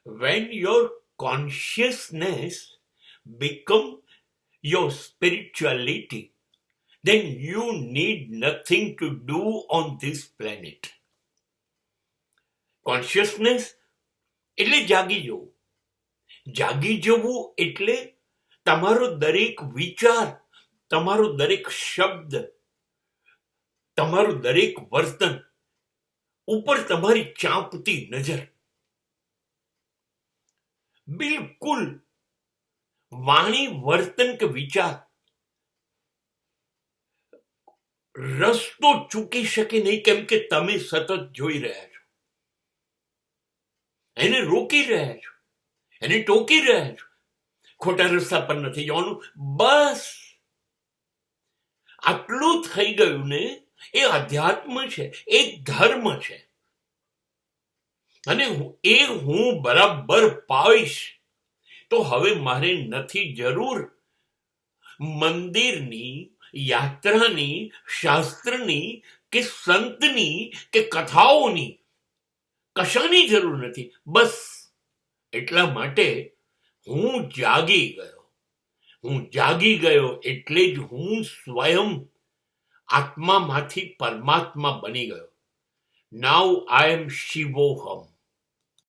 When your consciousness become your spirituality, then you need nothing to do on this planet. Consciousness એટલે જાગી જવું. જાગી જવું એટલે તમારો દરેક વિચાર, તમારો દરેક શબ્દ, તમારું દરેક વર્તન ઉપર તમારી ચાંપતી નજર. બિલકુલ વાણી, વર્તન કે વિચાર રસ્તો ચૂકી શકે નહીં, કેમ કે તમે સતત જોઈ રહ્યા છો, એને રોકી રહ્યા છો, એને ટોકી રહ્યા છો. ખોટા રસ્તા પર નથી જવાનું. બસ આટલું થઈ ગયું ને, એ અધ્યાત્મ છે, એ ધર્મ છે. અને હું બરાબર પાવીશ તો હવે મારે નથી જરૂર મંદિરની, યાત્રાની, શાસ્ત્રની કે સંતની કે કથાઓની, કશાની જરૂર નથી. બસ એટલા માટે હું જાગી ગયો. હું જાગી ગયો એટલે જ હું સ્વયં આત્મામાંથી પરમાત્મા બની ગયો. નાઉ આઈ એમ શિવોહમ.